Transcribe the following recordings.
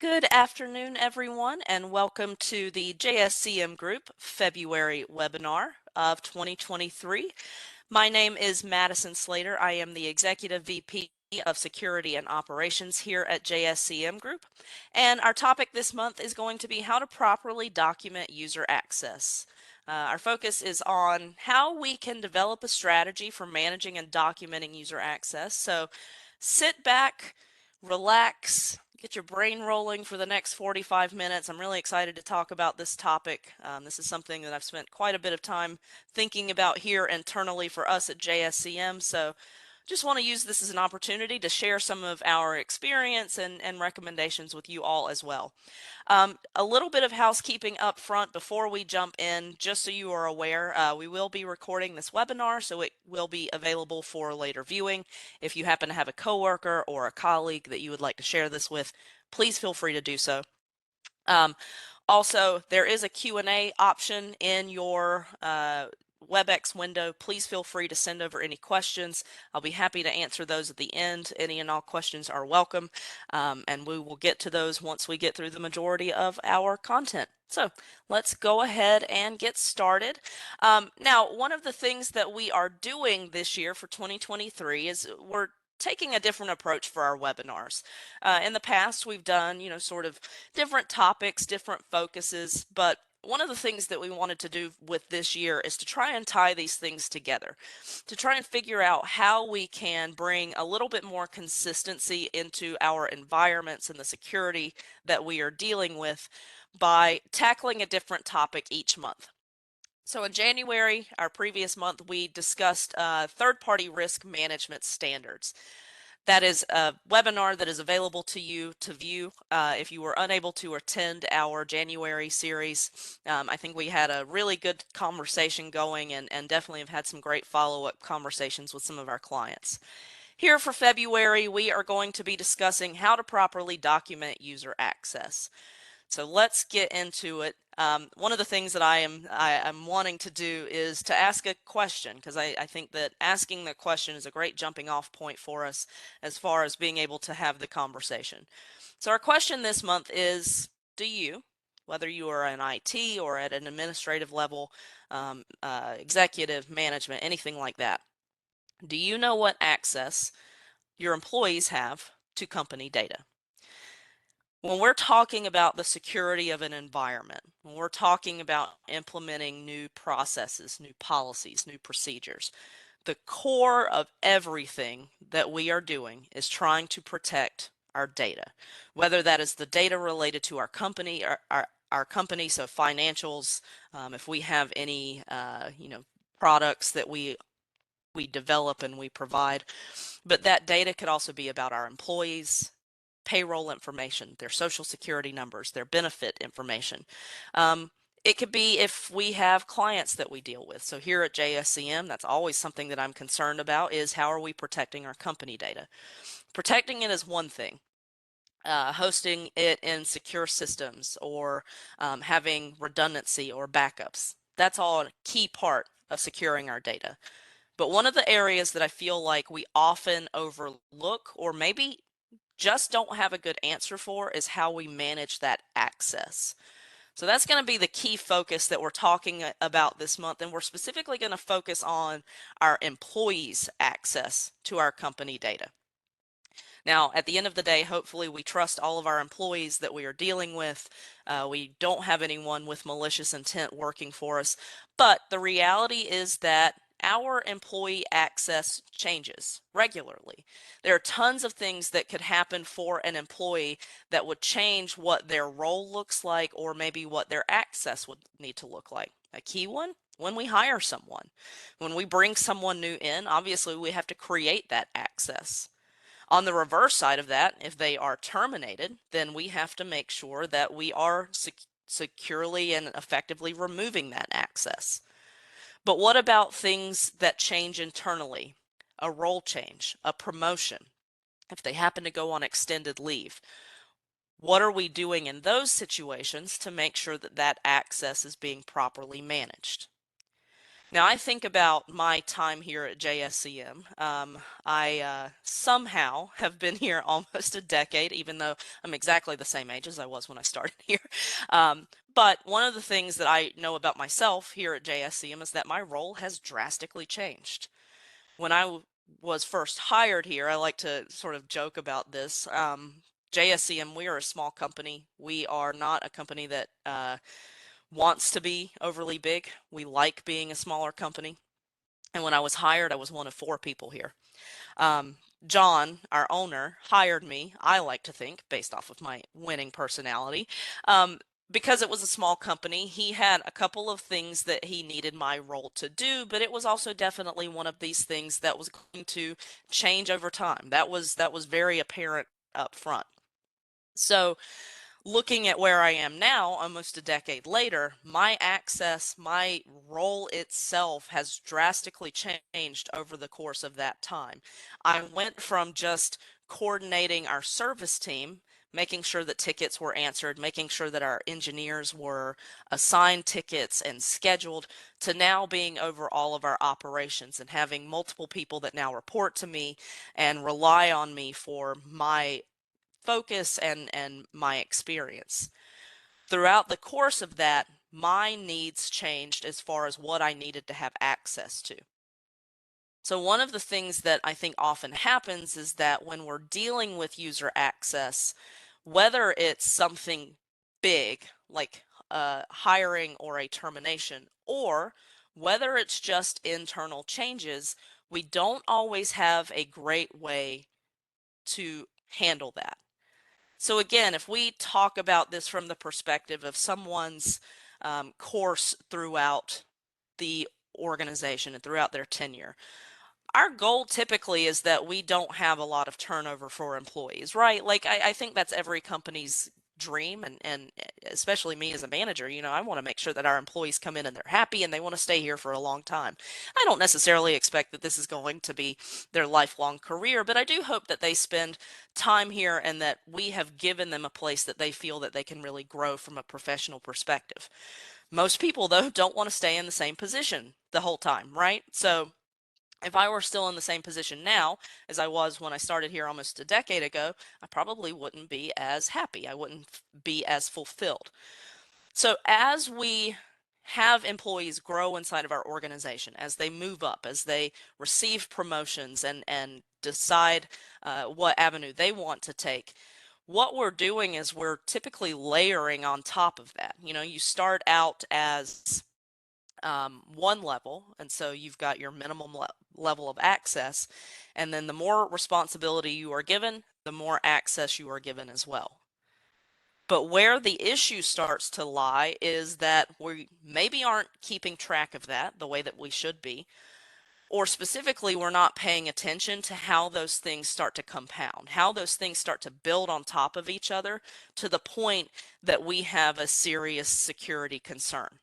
Good afternoon, everyone, and welcome to the JSCM Group February webinar of 2023. My name is Madison Slater. I am the Executive VP of Security and Operations here at JSCM Group, and our topic this month is going to be how to properly document user access. Our focus is on how we can develop a strategy for managing and documenting user access. So sit back, relax, get your brain rolling for the next 45 minutes. I'm really excited to talk about this topic. This is something that I've spent quite a bit of time thinking about here internally for us at JSCM. So just want to use this as an opportunity to share some of our experience and recommendations with you all as well. A little bit of housekeeping up front before we jump in, just so you are aware, we will be recording this webinar, so it will be available for later viewing. If you happen to have a coworker or a colleague that you would like to share this with, please feel free to do so. Also, there is a Q&A option in your WebEx window. Please feel free to send over any questions. I'll be happy to answer those at the end. Any and all questions are welcome, and we will get to those once we get through the majority of our content. So let's go ahead and get started. Now, one of the things that we are doing this year for 2023 is we're taking a different approach for our webinars. In the past, we've done, sort of different topics, different focuses, but one of the things that we wanted to do with this year is to try and tie these things together, to try and figure out how we can bring a little bit more consistency into our environments and the security that we are dealing with by tackling a different topic each month. So in January, our previous month, we discussed third-party risk management standards. That is a webinar that is available to you to view if you were unable to attend our January series. I think we had a really good conversation going and definitely have had some great follow-up conversations with some of our clients. Here for February, we are going to be discussing how to properly document user access. So let's get into it. One of the things that I'm wanting to do is to ask a question, because I think that asking the question is a great jumping off point for us as far as being able to have the conversation. So our question this month is, do you, whether you are in IT or at an administrative level, executive, management, anything like that, do you know what access your employees have to company data? When we're talking about the security of an environment, when we're talking about implementing new processes, new policies, new procedures, the core of everything that we are doing is trying to protect our data, whether that is the data related to our company, our company, so financials, if we have any, products that we develop and we provide, but that data could also be about our employees, payroll information, their social security numbers, their benefit information. It could be if we have clients that we deal with. So here at JSCM, that's always something that I'm concerned about is how are we protecting our company data? Protecting it is one thing. Hosting it in secure systems or having redundancy or backups. That's all a key part of securing our data. But one of the areas that I feel like we often overlook or maybe just don't have a good answer for is how we manage that access. So that's going to be the key focus that we're talking about this month, and we're specifically going to focus on our employees' access to our company data. Now, at the end of the day, hopefully we trust all of our employees that we are dealing with. We don't have anyone with malicious intent working for us, but the reality is that our employee access changes regularly. There are tons of things that could happen for an employee that would change what their role looks like or maybe what their access would need to look like. A key one, when we hire someone. When we bring someone new in, obviously we have to create that access. On the reverse side of that, if they are terminated, then we have to make sure that we are securely and effectively removing that access. But what about things that change internally? A role change, a promotion, if they happen to go on extended leave. What are we doing in those situations to make sure that that access is being properly managed? Now, I think about my time here at JSCM. I somehow have been here almost a decade, even though I'm exactly the same age as I was when I started here. Um, but one of the things that I know about myself here at JSCM is that my role has drastically changed. When was first hired here, I like to sort of joke about this. JSCM, we are a small company. We are not a company that wants to be overly big. We like being a smaller company. And when I was hired, I was one of four people here. Um, John, our owner, hired me, I like to think, based off of my winning personality. Um, because it was a small company, he had a couple of things that he needed my role to do, but it was also definitely one of these things that was going to change over time. That was very apparent up front. So looking at where I am now, almost a decade later, my access, my role itself has drastically changed over the course of that time. I went from just coordinating our service team, making sure that tickets were answered, making sure that our engineers were assigned tickets and scheduled, to now being over all of our operations and having multiple people that now report to me and rely on me for my focus and my experience. Throughout the course of that, my needs changed as far as what I needed to have access to. So one of the things that I think often happens is that when we're dealing with user access, whether it's something big like hiring or a termination, or whether it's just internal changes, we don't always have a great way to handle that. So again, if we talk about this from the perspective of someone's course throughout the organization and throughout their tenure, our goal typically is that we don't have a lot of turnover for employees, right? Like I think that's every company's dream, and especially me as a manager, I want to make sure that our employees come in and they're happy and they want to stay here for a long time. I don't necessarily expect that this is going to be their lifelong career, but I do hope that they spend time here and that we have given them a place that they feel that they can really grow from a professional perspective. Most people, though, don't want to stay in the same position the whole time, right? So if I were still in the same position now as I was when I started here almost a decade ago, I probably wouldn't be as happy. I wouldn't be as fulfilled. So as we have employees grow inside of our organization, as they move up, as they receive promotions and decide what avenue they want to take, what we're doing is we're typically layering on top of that. You start out as one level, and so you've got your minimum level of access, and then the more responsibility you are given, the more access you are given as well. But where the issue starts to lie is that we maybe aren't keeping track of that the way that we should be, or specifically, we're not paying attention to how those things start to compound, how those things start to build on top of each other to the point that we have a serious security concern.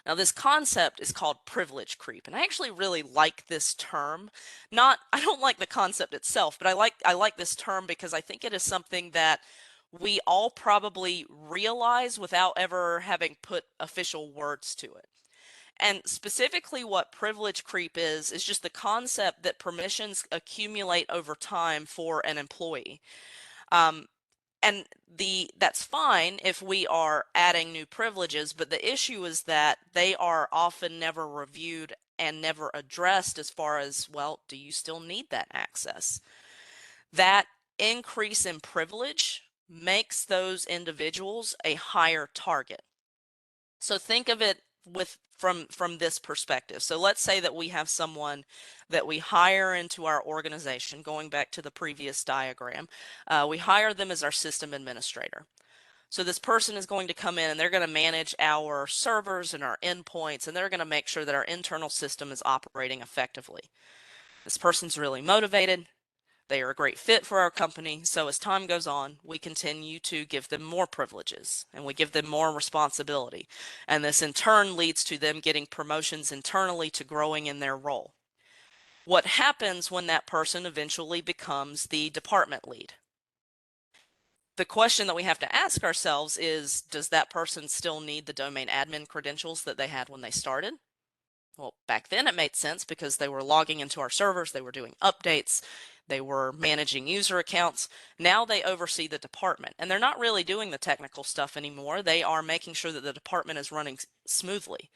Now, this concept is called privilege creep, and I actually really like this term. I don't like the concept itself, but I like this term because I think it is something that we all probably realize without ever having put official words to it. And specifically, what privilege creep is just the concept that permissions accumulate over time for an employee. Um, and that's fine if we are adding new privileges, but the issue is that they are often never reviewed and never addressed as far as, well, do you still need that access? That increase in privilege makes those individuals a higher target. So think of it from this perspective. So let's say that we have someone that we hire into our organization, going back to the previous diagram. We hire them as our system administrator. So this person is going to come in and they're going to manage our servers and our endpoints, and they're going to make sure that our internal system is operating effectively. This person's really motivated. They are a great fit for our company, so as time goes on, we continue to give them more privileges and we give them more responsibility. And this in turn leads to them getting promotions internally to growing in their role. What happens when that person eventually becomes the department lead? The question that we have to ask ourselves is, does that person still need the domain admin credentials that they had when they started? Well, back then it made sense because they were logging into our servers, they were doing updates, they were managing user accounts. Now they oversee the department, and they're not really doing the technical stuff anymore. They are making sure that the department is running smoothly.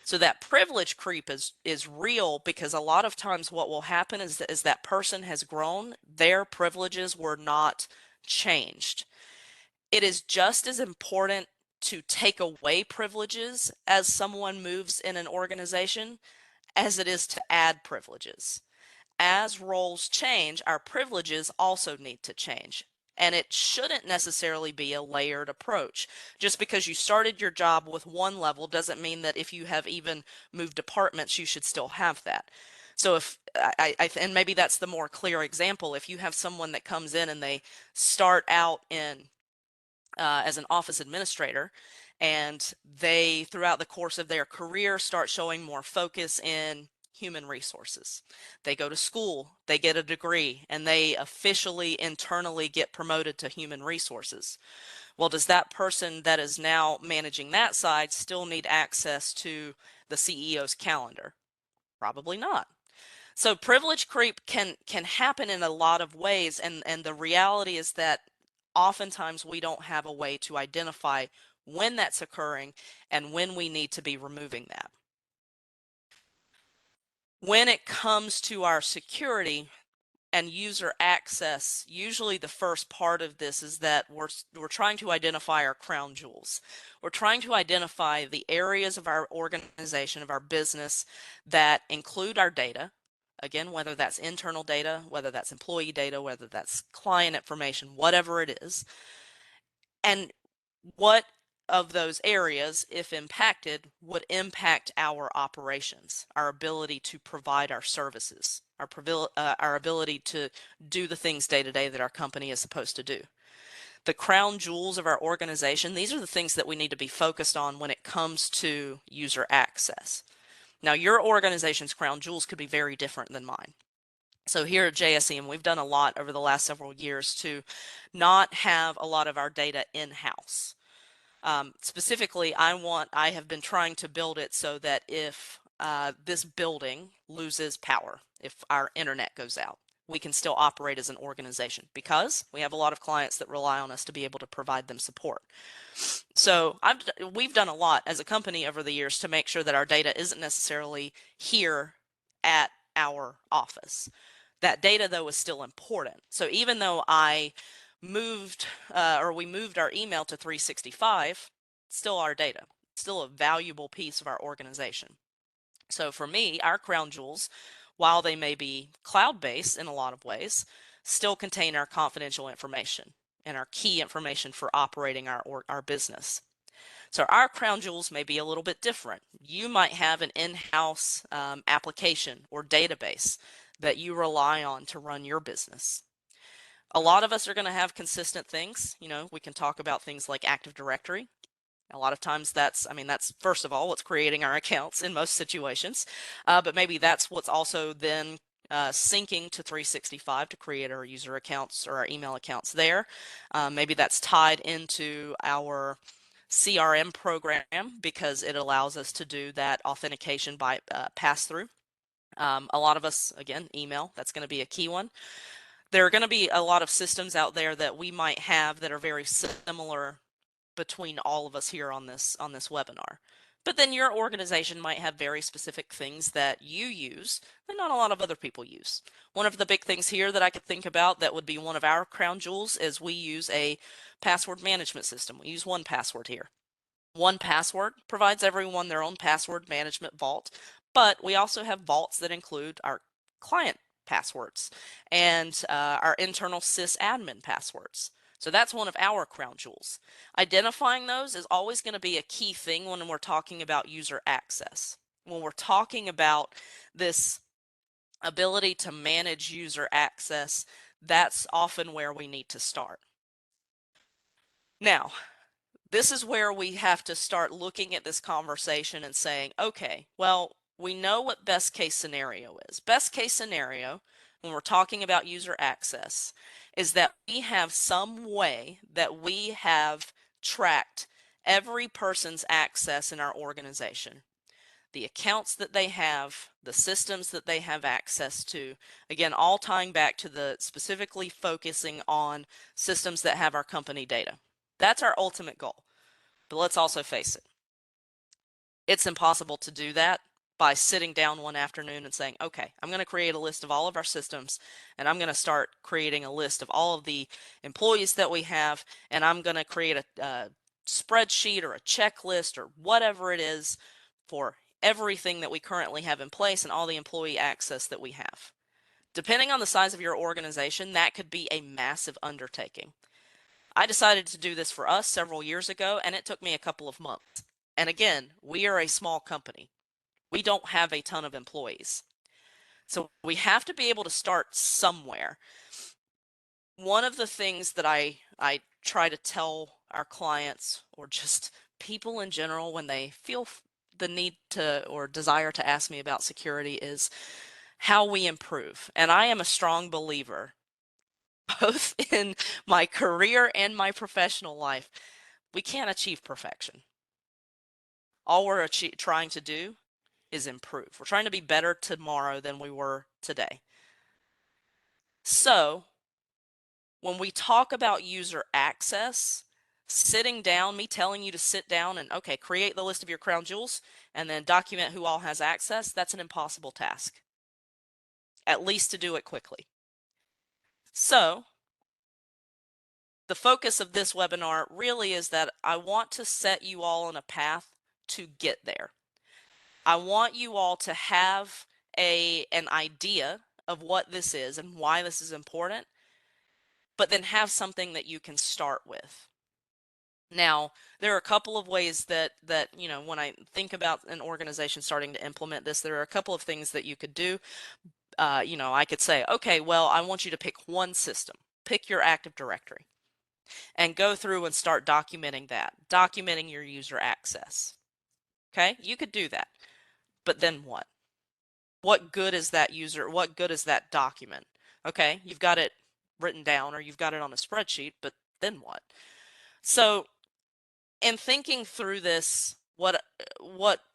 So that privilege creep is real, because a lot of times what will happen is that as that person has grown, their privileges were not changed. It is just as important to take away privileges as someone moves in an organization as it is to add privileges. As roles change, our privileges also need to change. And it shouldn't necessarily be a layered approach. Just because you started your job with one level doesn't mean that if you have even moved departments, you should still have that. So if and maybe that's the more clear example, if you have someone that comes in and they start out in as an office administrator, and they, throughout the course of their career, start showing more focus in human resources. They go to school, they get a degree, and they officially internally get promoted to human resources. Well, does that person that is now managing that side still need access to the CEO's calendar? Probably not. So privilege creep can happen in a lot of ways, and the reality is that oftentimes we don't have a way to identify when that's occurring and when we need to be removing that. When it comes to our security and user access, usually the first part of this is that we're trying to identify our crown jewels. We're trying to identify the areas of our organization, of our business, that include our data. Again, whether that's internal data, whether that's employee data, whether that's client information, whatever it is. And what of those areas, if impacted, would impact our operations, our ability to provide our services, our ability to do the things day to day that our company is supposed to do. The crown jewels of our organization, these are the things that we need to be focused on when it comes to user access. Now, your organization's crown jewels could be very different than mine. So here at JSEM, we've done a lot over the last several years to not have a lot of our data in-house. Specifically, I have been trying to build it so that if this building loses power, if our internet goes out, we can still operate as an organization, because we have a lot of clients that rely on us to be able to provide them support. So we've done a lot as a company over the years to make sure that our data isn't necessarily here at our office. That data, though, is still important. So even though we moved our email to 365, it's still our data. It's still a valuable piece of our organization. So for me, our crown jewels, while they may be cloud-based in a lot of ways, still contain our confidential information and our key information for operating our business. So our crown jewels may be a little bit different. You might have an in-house application or database that you rely on to run your business. A lot of us are going to have consistent things. We can talk about things like Active Directory. A lot of times that's first of all what's creating our accounts in most situations, but maybe that's what's also then syncing to 365 to create our user accounts or our email accounts there. Maybe that's tied into our CRM program because it allows us to do that authentication by pass-through. A lot of us, again, email, that's going to be a key one. There are going to be a lot of systems out there that we might have that are very similar between all of us here on this webinar. But then your organization might have very specific things that you use that not a lot of other people use. One of the big things here that I could think about that would be one of our crown jewels is we use a password management system. We use 1Password here. 1Password provides everyone their own password management vault, but we also have vaults that include our client passwords and our internal sysadmin passwords. So that's one of our crown jewels. Identifying those is always going to be a key thing when we're talking about user access. When we're talking about this ability to manage user access, that's often where we need to start. Now, this is where we have to start looking at this conversation and saying, okay, well, we know what best case scenario is. Best case scenario, when we're talking about user access, is that we have some way that we have tracked every person's access in our organization. the accounts that they have, the systems that they have access to. Again, all tying back to the specifically focusing on systems that have our company data. That's our ultimate goal. But let's also face it, it's impossible to do that by sitting down one afternoon and saying, okay, I'm going to create a list of all of our systems, and I'm going to start creating a list of all of the employees that we have, and I'm going to create a spreadsheet or a checklist or whatever it is for everything that we currently have in place and all the employee access that we have. Depending on the size of your organization, that could be a massive undertaking. I decided to do this for us several years ago, and it took me a couple of months. And again, we are a small company. We don't have a ton of employees. So we have to be able to start somewhere. One of the things that I try to tell our clients, or just people in general, when they feel the need to or desire to ask me about security, is how we improve. And I am a strong believer, both in my career and my professional life, we can't achieve perfection. All we're trying to do is improve. We're trying to be better tomorrow than we were today. So when we talk about user access, sitting down, me telling you to sit down and, okay, create the list of your crown jewels and then document who all has access, that's an impossible task, at least to do it quickly. So the focus of this webinar really is that I want to set you all on a path to get there. I want you all to have an idea of what this is and why this is important, but then have something that you can start with. Now, there are a couple of ways that when I think about an organization starting to implement this, there are a couple of things that you could do. I could say, okay, well, I want you to pick one system, pick your Active Directory, and go through and start documenting that, documenting your user access. Okay, you could do that, but then what? What good is that user? What good is that document? Okay, you've got it written down or you've got it on a spreadsheet, but then what? So in thinking through this, what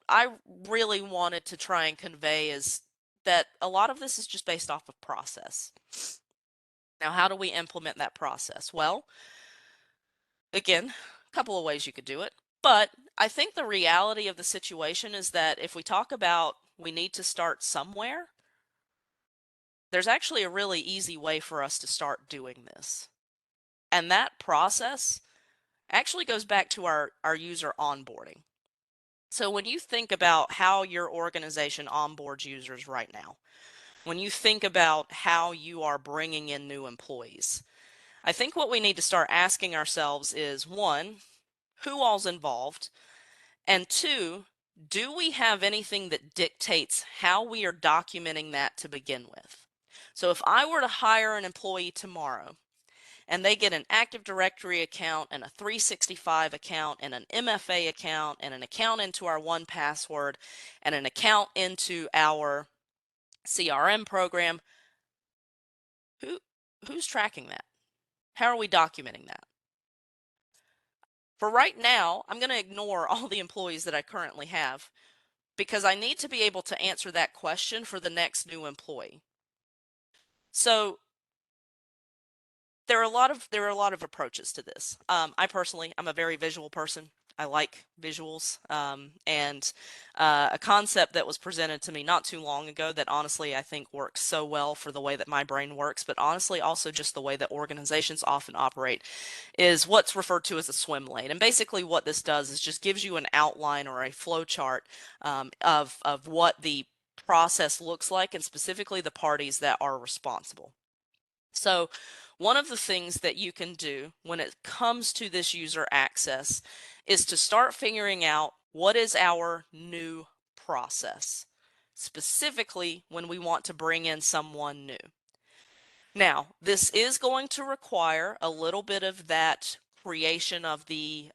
I really wanted to try and convey is that a lot of this is just based off of process. Now, how do we implement that process? Well, again, a couple of ways you could do it, but I think the reality of the situation is that if we talk about we need to start somewhere, there's actually a really easy way for us to start doing this. And that process actually goes back to our user onboarding. So when you think about how your organization onboards users right now, when you think about how you are bringing in new employees, I think what we need to start asking ourselves is, one, who all's involved? And two, do we have anything that dictates how we are documenting that to begin with? So if I were to hire an employee tomorrow and they get an Active Directory account and a 365 account and an MFA account and an account into our 1Password and an account into our CRM program, who's tracking that? How are we documenting that? For right now, I'm going to ignore all the employees that I currently have because I need to be able to answer that question for the next new employee. So there are a lot of approaches to this. I personally, I'm a very visual person. I like visuals, and a concept that was presented to me not too long ago that honestly I think works so well for the way that my brain works, but honestly also just the way that organizations often operate, is what's referred to as a swim lane. And basically what this does is just gives you an outline or a flow chart of what the process looks like and specifically the parties that are responsible. So one of the things that you can do when it comes to this user access is to start figuring out what is our new process, specifically when we want to bring in someone new. Now, this is going to require a little bit of that creation of the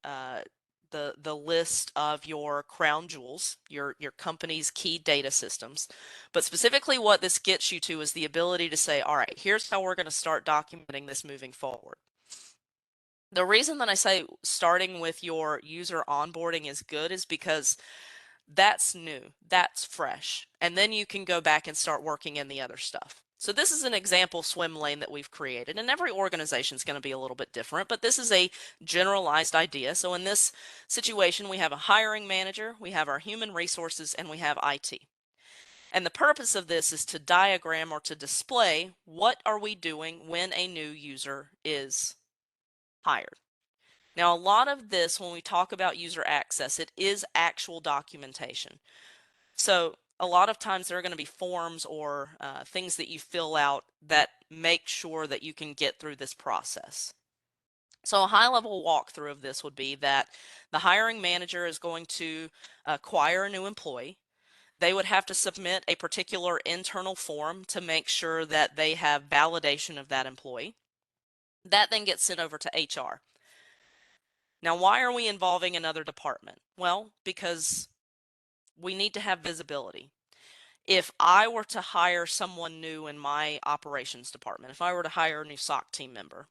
list of your crown jewels, your company's key data systems. But specifically what this gets you to is the ability to say, all right, here's how we're going to start documenting this moving forward. The reason that I say starting with your user onboarding is good is because That's new, that's fresh. And then you can go back and start working in the other stuff. So this is an example swim lane that we've created, and every organization is going to be a little bit different, but this is a generalized idea. So in this situation, we have a hiring manager, we have our human resources, and we have IT. And the purpose of this is to diagram or to display what are we doing when a new user is hired. Now, a lot of this, when we talk about user access, it is actual documentation. So a lot of times there are going to be forms or things that you fill out that make sure that you can get through this process. So a high-level walkthrough of this would be that the hiring manager is going to acquire a new employee. They would have to submit a particular internal form to make sure that they have validation of that employee. That then gets sent over to HR. Now, why are we involving another department? Well, because we need to have visibility. If I were to hire someone new in my operations department, if I were to hire a new SOC team member,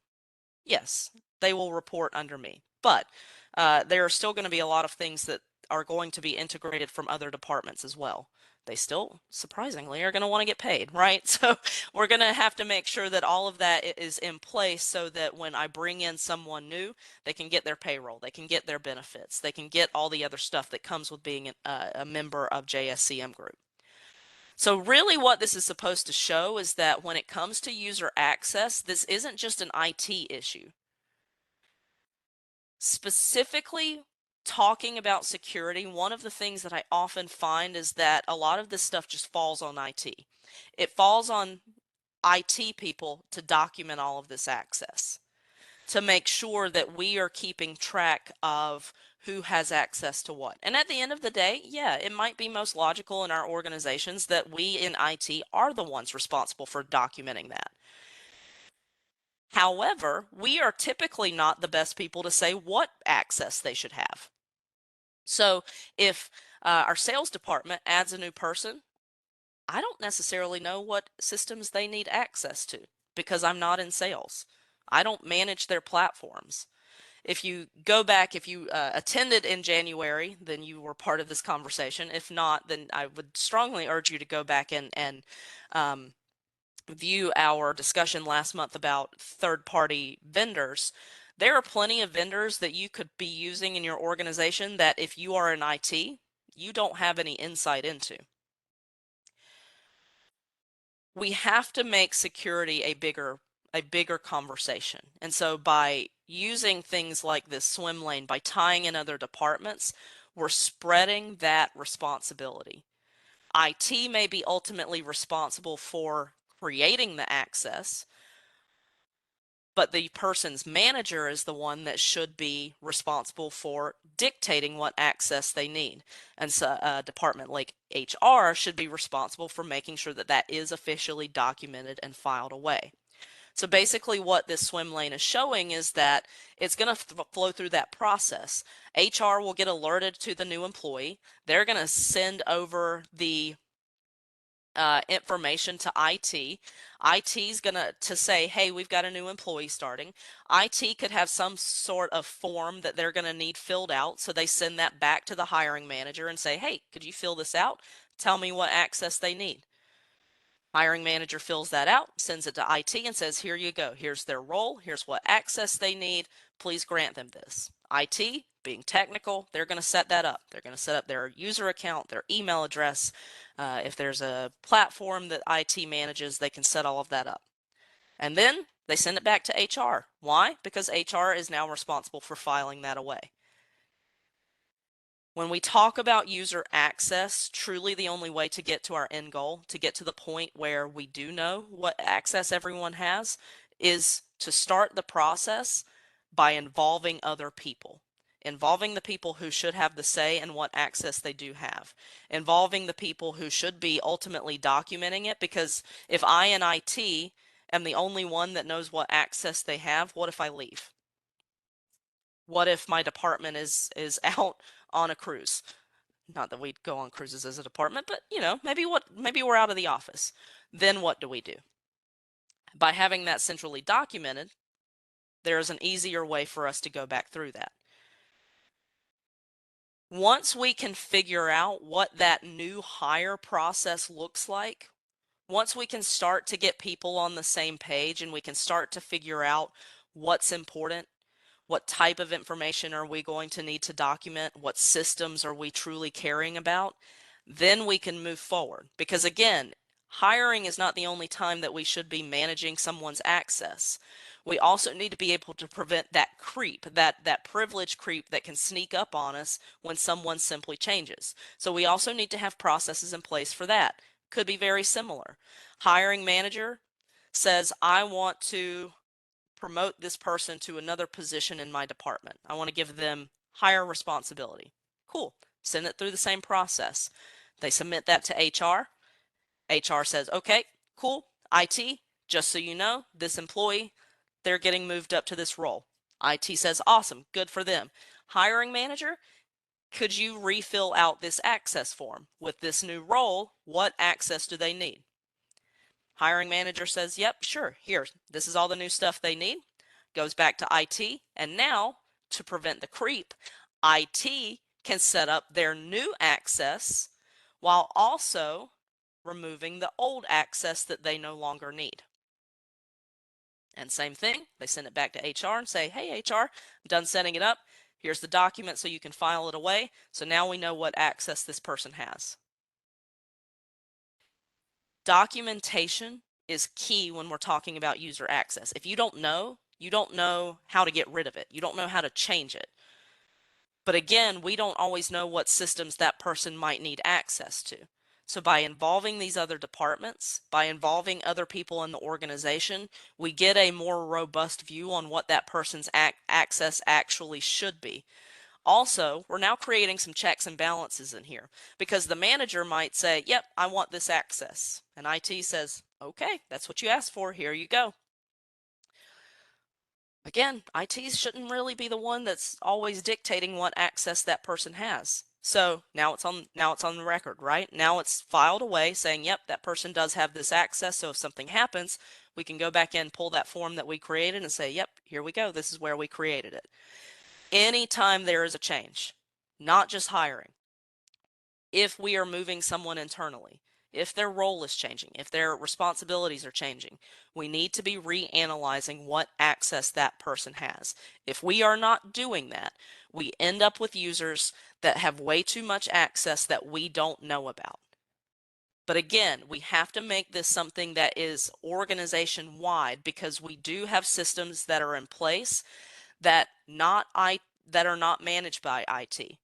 yes, they will report under me. But there are still going to be a lot of things that are going to be integrated from other departments as well. They still, surprisingly, are going to want to get paid, right? So we're going to have to make sure that all of that is in place so that when I bring in someone new, they can get their payroll, they can get their benefits, they can get all the other stuff that comes with being a member of JSCM Group. So really what this is supposed to show is that when it comes to user access, this isn't just an IT issue. Specifically talking about security, one of the things that I often find is that a lot of this stuff just falls on IT. It falls on IT people to document all of this access, to make sure that we are keeping track of who has access to what. And at the end of the day, yeah, it might be most logical in our organizations that we in IT are the ones responsible for documenting that. However, we are typically not the best people to say what access they should have. So if our sales department adds a new person, I don't necessarily know what systems they need access to because I'm not in sales. I don't manage their platforms. If you go back, if you attended in January, then you were part of this conversation. If not, then I would strongly urge you to go back and um, view our discussion last month about third-party vendors. There are plenty of vendors that you could be using in your organization that if you are in IT, you don't have any insight into. We have to make security a bigger conversation. And so by using things like this swim lane, by tying in other departments, we're spreading that responsibility. IT may be ultimately responsible for creating the access, but the person's manager is the one that should be responsible for dictating what access they need. And so a department like HR should be responsible for making sure that that is officially documented and filed away. So basically what this swim lane is showing is that it's going to flow through that process. HR will get alerted to the new employee. They're going to send over the information to IT. IT's gonna to say, hey, we've got a new employee starting. IT could have some sort of form that they're gonna need filled out, so they send that back to the hiring manager and say, hey, could you fill this out? Tell me what access they need. Hiring manager fills that out, sends it to IT and says, here you go. Here's their role. Here's what access they need. Please grant them this. IT, being technical, they're going to set that up. They're going to set up their user account, their email address. If there's a platform that IT manages, they can set all of that up. And then they send it back to HR. Why? Because HR is now responsible for filing that away. When we talk about user access, truly the only way to get to our end goal, to get to the point where we do know what access everyone has, is to start the process by involving other people. Involving the people who should have the say in what access they do have. Involving the people who should be ultimately documenting it, because if I in IT am the only one that knows what access they have, what if I leave? What if my department is out on a cruise? Not that we'd go on cruises as a department, but maybe we're out of the office. Then what do we do? By having that centrally documented, there is an easier way for us to go back through that. Once we can figure out what that new hire process looks like, once we can start to get people on the same page and we can start to figure out what's important, what type of information are we going to need to document, what systems are we truly caring about, then we can move forward. Because again, hiring is not the only time that we should be managing someone's access. We also need to be able to prevent that creep, that privilege creep that can sneak up on us when someone simply changes. So we also need to have processes in place for that. Could be very similar. Hiring manager says, I want to promote this person to another position in my department. I want to give them higher responsibility. Cool. Send it through the same process. They submit that to HR. HR says, okay, cool. IT, just so you know, this employee, they're getting moved up to this role. IT says, awesome, good for them. Hiring manager, could you refill out this access form? With this new role, what access do they need? Hiring manager says, yep, sure, here, this is all the new stuff they need. Goes back to IT, and now, to prevent the creep, IT can set up their new access while also removing the old access that they no longer need. And same thing, they send it back to HR and say, hey, HR, I'm done setting it up. Here's the document so you can file it away. So now we know what access this person has. Documentation is key when we're talking about user access. If you don't know how to get rid of it. You don't know how to change it. But again, we don't always know what systems that person might need access to. So by involving these other departments, by involving other people in the organization, we get a more robust view on what that person's access actually should be. Also, we're now creating some checks and balances in here because the manager might say, yep, I want this access. And IT says, okay, that's what you asked for. Here you go. Again, IT shouldn't really be the one that's always dictating what access that person has. So now it's on the record, right? Now it's filed away saying, yep, that person does have this access. So if something happens, we can go back in, pull that form that we created and say, yep, here we go. This is where we created it. Anytime there is a change, not just hiring, if we are moving someone internally, if their role is changing, if their responsibilities are changing, we need to be reanalyzing what access that person has. If we are not doing that, we end up with users that have way too much access that we don't know about. But again, we have to make this something that is organization wide because we do have systems that are in place that are not managed by IT.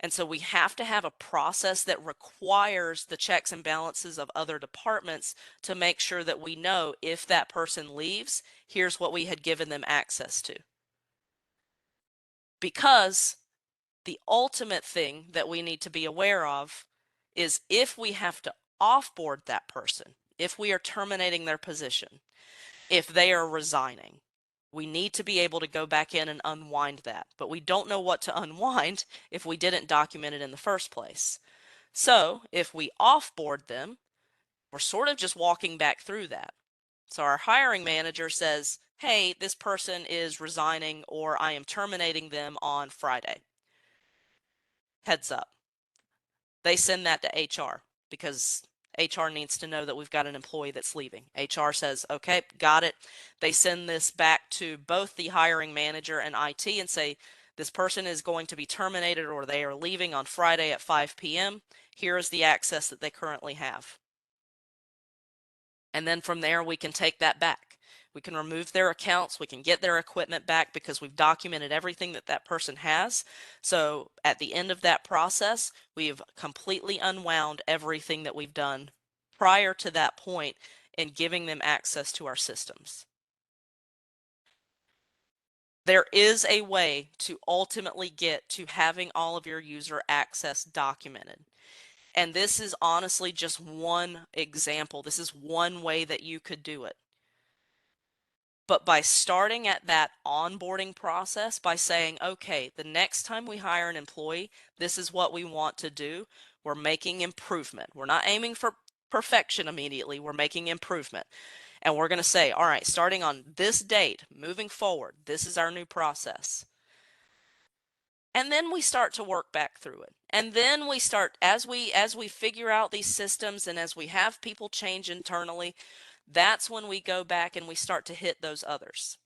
And so we have to have a process that requires the checks and balances of other departments to make sure that we know if that person leaves, here's what we had given them access to. Because the ultimate thing that we need to be aware of is if we have to offboard that person, if we are terminating their position, if they are resigning, we need to be able to go back in and unwind that. But we don't know what to unwind if we didn't document it in the first place. So if we offboard them, we're sort of just walking back through that. So our hiring manager says, hey, this person is resigning or I am terminating them on Friday. Heads up. They send that to HR because HR needs to know that we've got an employee that's leaving. HR says, okay, got it. They send this back to both the hiring manager and IT and say, this person is going to be terminated or they are leaving on Friday at 5 p.m. Here is the access that they currently have. And then from there, we can take that back. We can remove their accounts. We can get their equipment back because we've documented everything that that person has. So at the end of that process, we've completely unwound everything that we've done prior to that point in giving them access to our systems. There is a way to ultimately get to having all of your user access documented. And this is honestly just one example. This is one way that you could do it. But by starting at that onboarding process, by saying, okay, the next time we hire an employee, this is what we want to do. We're making improvement. We're not aiming for perfection immediately. We're making improvement. And we're going to say, all right, starting on this date, moving forward, this is our new process. And then we start to work back through it. And then we start, as we figure out these systems and as we have people change internally, that's when we go back and we start to hit those others.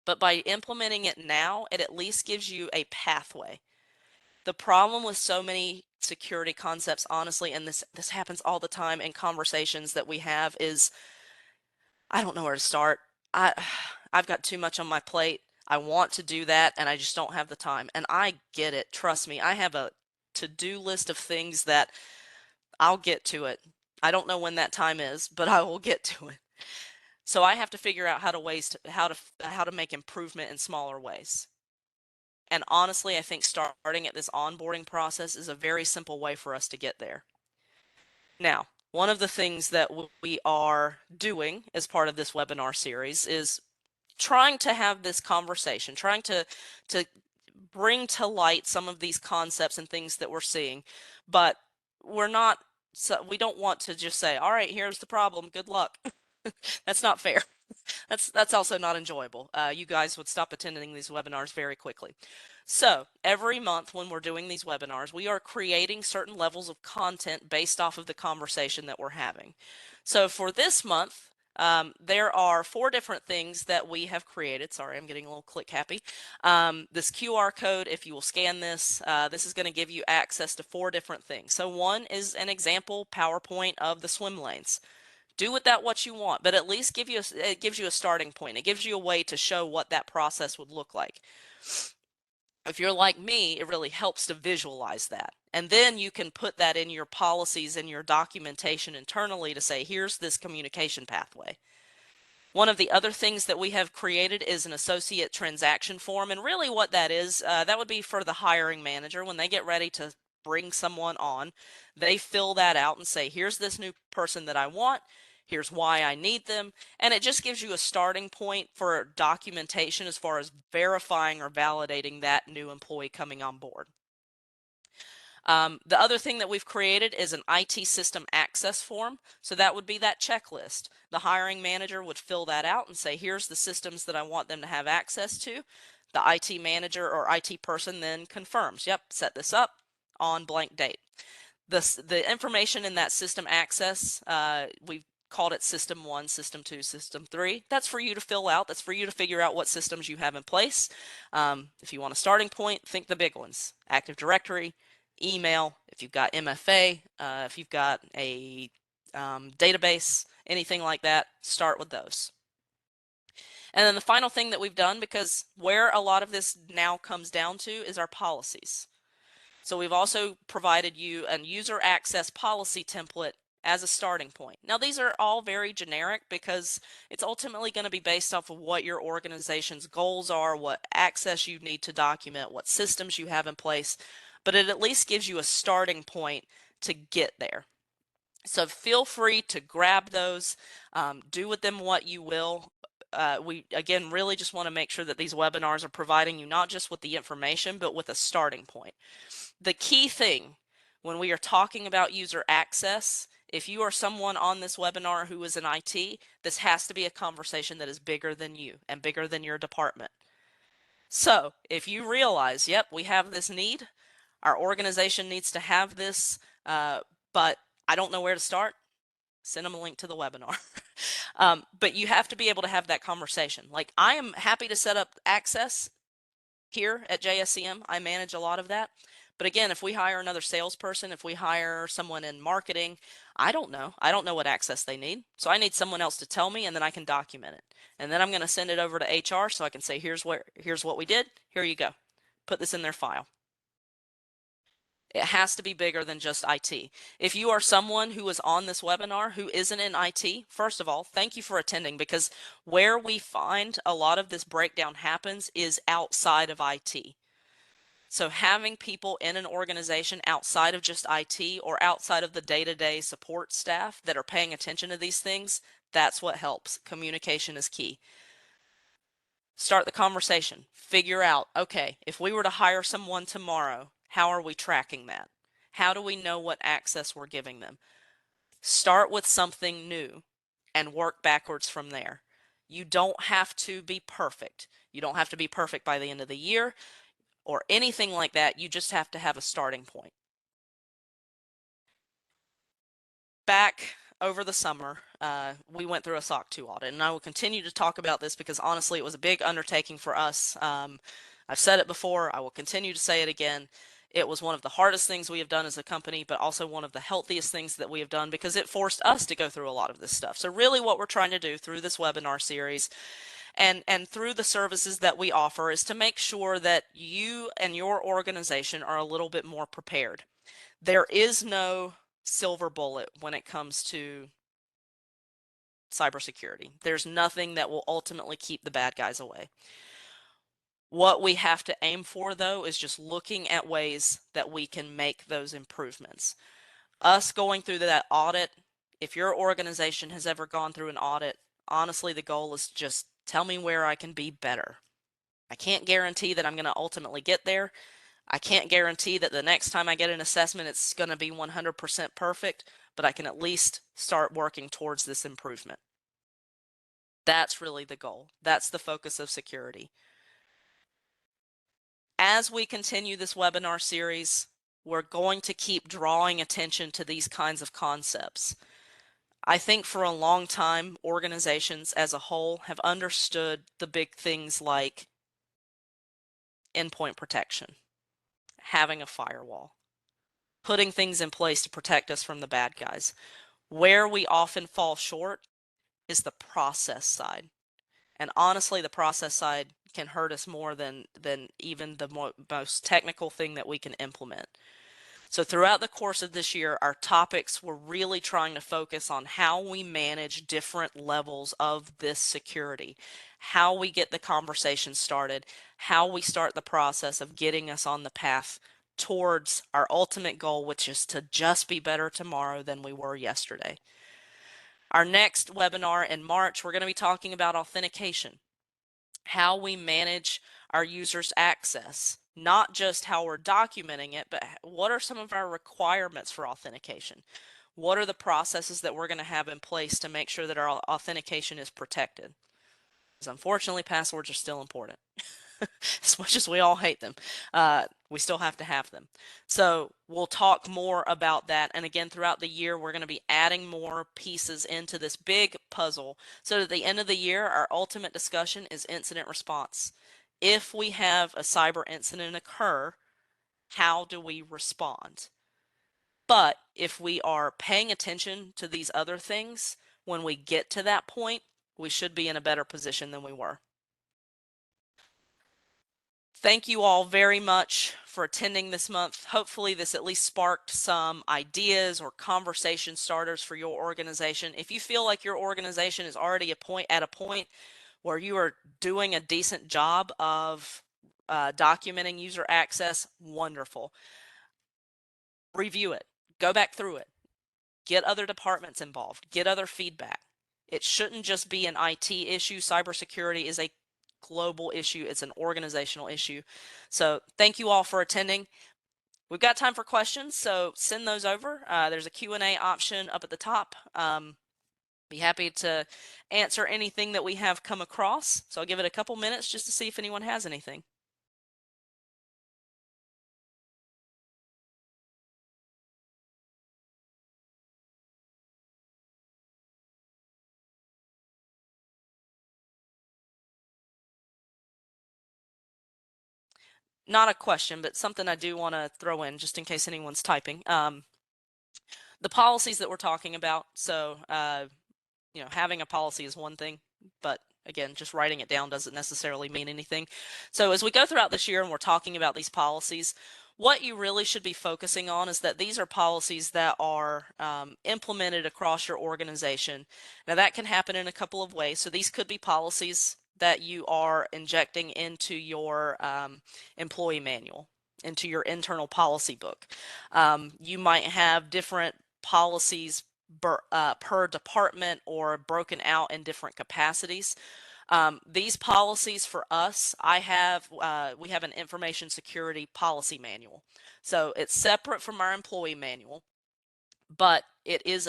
But by implementing it now, it at least gives you a pathway. The problem with so many security concepts, honestly, and this happens all the time in conversations that we have, is I don't know where to start. I I've got too much on my plate. I want to do that and I just don't have the time. And I get it. Trust me. I have a to-do list of things that I'll get to it. I don't know when that time is, but I will get to it. So I have to figure out how to make improvement in smaller ways. And honestly, I think starting at this onboarding process is a very simple way for us to get there. Now, one of the things that we are doing as part of this webinar series is trying to have this conversation, trying to bring to light some of these concepts and things that we're seeing, but we don't want to just say, all right, here's the problem, good luck. That's not fair. That's also not enjoyable. You guys would stop attending these webinars very quickly. So every month when we're doing these webinars, we are creating certain levels of content based off of the conversation that we're having. So for this month, there are 4 different things that we have created. Sorry, I'm getting a little click happy. This QR code, if you will scan this, this is going to give you access to 4 different things. So one is an example PowerPoint of the swim lanes. Do with that what you want, but at least it gives you a starting point. It gives you a way to show what that process would look like. If you're like me, it really helps to visualize that. And then you can put that in your policies and your documentation internally to say, here's this communication pathway. One of the other things that we have created is an associate transaction form. And really what that is, that would be for the hiring manager when they get ready to bring someone on. They fill that out and say, here's this new person that I want. Here's why I need them. And it just gives you a starting point for documentation as far as verifying or validating that new employee coming on board. The other thing that we've created is an IT system access form. So that would be that checklist. The hiring manager would fill that out and say, here's the systems that I want them to have access to. The IT manager or IT person then confirms, yep, set this up on blank date. The information in that system access, we've called it System 1, System 2, System 3. That's for you to fill out. That's for you to figure out what systems you have in place. If you want a starting point, think the big ones. Active Directory, email, if you've got MFA, if you've got a database, anything like that, start with those. And then the final thing that we've done, because where a lot of this now comes down to is our policies. So we've also provided you a user access policy template as a starting point. Now these are all very generic because it's ultimately going to be based off of what your organization's goals are, what access you need to document, what systems you have in place, but it at least gives you a starting point to get there. So feel free to grab those, do with them what you will. We, again, really just want to make sure that these webinars are providing you not just with the information, but with a starting point. The key thing when we are talking about user access, if you are someone on this webinar who is in IT, this has to be a conversation that is bigger than you and bigger than your department. So if you realize, yep, we have this need, our organization needs to have this, but I don't know where to start, send them a link to the webinar. But you have to be able to have that conversation. Like, I am happy to set up access here at JSCM. I manage a lot of that. But again, if we hire another salesperson, if we hire someone in marketing, I don't know. I don't know what access they need. So I need someone else to tell me, and then I can document it. And then I'm going to send it over to HR so I can say, here's what we did. Here you go. Put this in their file. It has to be bigger than just IT. If you are someone who is on this webinar who isn't in IT, first of all, thank you for attending, because where we find a lot of this breakdown happens is outside of IT. So having people in an organization outside of just IT or outside of the day-to-day support staff that are paying attention to these things, that's what helps. Communication is key. Start the conversation. Figure out, okay, if we were to hire someone tomorrow, how are we tracking that? How do we know what access we're giving them? Start with something new and work backwards from there. You don't have to be perfect. You don't have to be perfect by the end of the year or anything like that. You just have to have a starting point. Back over the summer, we went through a SOC 2 audit, and I will continue to talk about this because honestly, it was a big undertaking for us. I've said it before, I will continue to say it again. It was one of the hardest things we have done as a company, but also one of the healthiest things that we have done because it forced us to go through a lot of this stuff. So really what we're trying to do through this webinar series and through the services that we offer is to make sure that you and your organization are a little bit more prepared. There is no silver bullet when it comes to cybersecurity. There's nothing that will ultimately keep the bad guys away. What we have to aim for, though, is just looking at ways that we can make those improvements. Us going through that audit, if your organization has ever gone through an audit, honestly, the goal is just tell me where I can be better. I can't guarantee that I'm going to ultimately get there. I can't guarantee that the next time I get an assessment, it's going to be 100% perfect, but I can at least start working towards this improvement. That's really the goal. That's the focus of security. As we continue this webinar series, we're going to keep drawing attention to these kinds of concepts. I think for a long time, organizations as a whole have understood the big things like endpoint protection, having a firewall, putting things in place to protect us from the bad guys. Where we often fall short is the process side. And honestly, the process side can hurt us more than even the most technical thing that we can implement. So throughout the course of this year, our topics were really trying to focus on how we manage different levels of this security, how we get the conversation started, how we start the process of getting us on the path towards our ultimate goal, which is to just be better tomorrow than we were yesterday. Our next webinar in March, we're going to be talking about authentication, how we manage our users' access, not just how we're documenting it, but what are some of our requirements for authentication? What are the processes that we're going to have in place to make sure that our authentication is protected? Because unfortunately, passwords are still important. As much as we all hate them, we still have to have them. So we'll talk more about that. And again, throughout the year, we're going to be adding more pieces into this big puzzle. So that at the end of the year, our ultimate discussion is incident response. If we have a cyber incident occur, how do we respond? But if we are paying attention to these other things, when we get to that point, we should be in a better position than we were. Thank you all very much for attending this month. Hopefully this at least sparked some ideas or conversation starters for your organization. If you feel like your organization is already at a point where you are doing a decent job of documenting user access, wonderful. Review it. Go back through it. Get other departments involved. Get other feedback. It shouldn't just be an IT issue. Cybersecurity is a global issue. It's an organizational issue. So thank you all for attending. We've got time for questions, so send those over. There's a Q&A option up at the top. Be happy to answer anything that we have come across. So I'll give it a couple minutes just to see if anyone has anything. Not a question, but something I do want to throw in just in case anyone's typing. The policies that we're talking about, so having a policy is one thing, but again, just writing it down doesn't necessarily mean anything. So as we go throughout this year and we're talking about these policies, what you really should be focusing on is that these are policies that are implemented across your organization. Now that can happen in a couple of ways. So these could be policies that you are injecting into your employee manual, into your internal policy book. You might have different policies per department or broken out in different capacities. These policies for us, we have an information security policy manual. So it's separate from our employee manual, but it's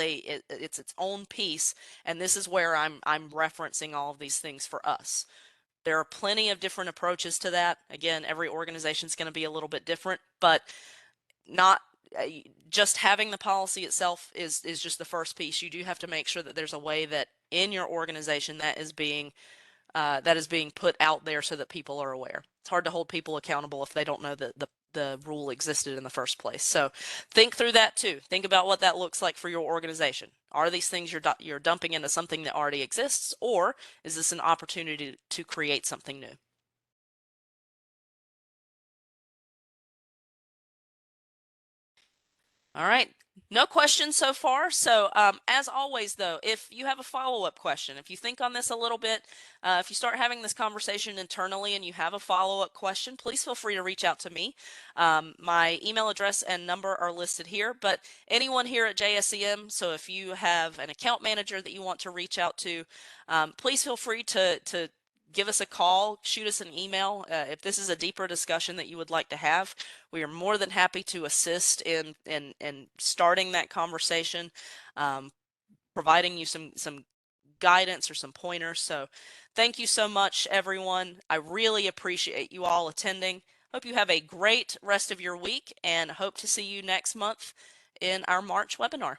its own piece, and this is where I'm referencing all of these things for us. There are plenty of different approaches to that. Again, every organization is going to be a little bit different, but not just having the policy itself is just the first piece. You do have to make sure that there's a way that in your organization that is being put out there so that people are aware. It's hard to hold people accountable if they don't know that the rule existed in the first place. So think through that too. Think about what that looks like for your organization. Are these things you're dumping into something that already exists, or is this an opportunity to create something new? All right. No questions so far. So, as always, though, if you have a follow-up question, if you think on this a little bit, if you start having this conversation internally and you have a follow-up question, please feel free to reach out to me. My email address and number are listed here, but anyone here at JSEM, so if you have an account manager that you want to reach out to, please feel free to give us a call, shoot us an email. If this is a deeper discussion that you would like to have, we are more than happy to assist in starting that conversation, um, providing you some guidance or some pointers. So thank you so much, everyone. I really appreciate you all attending. Hope you have a great rest of your week and hope to see you next month in our March webinar.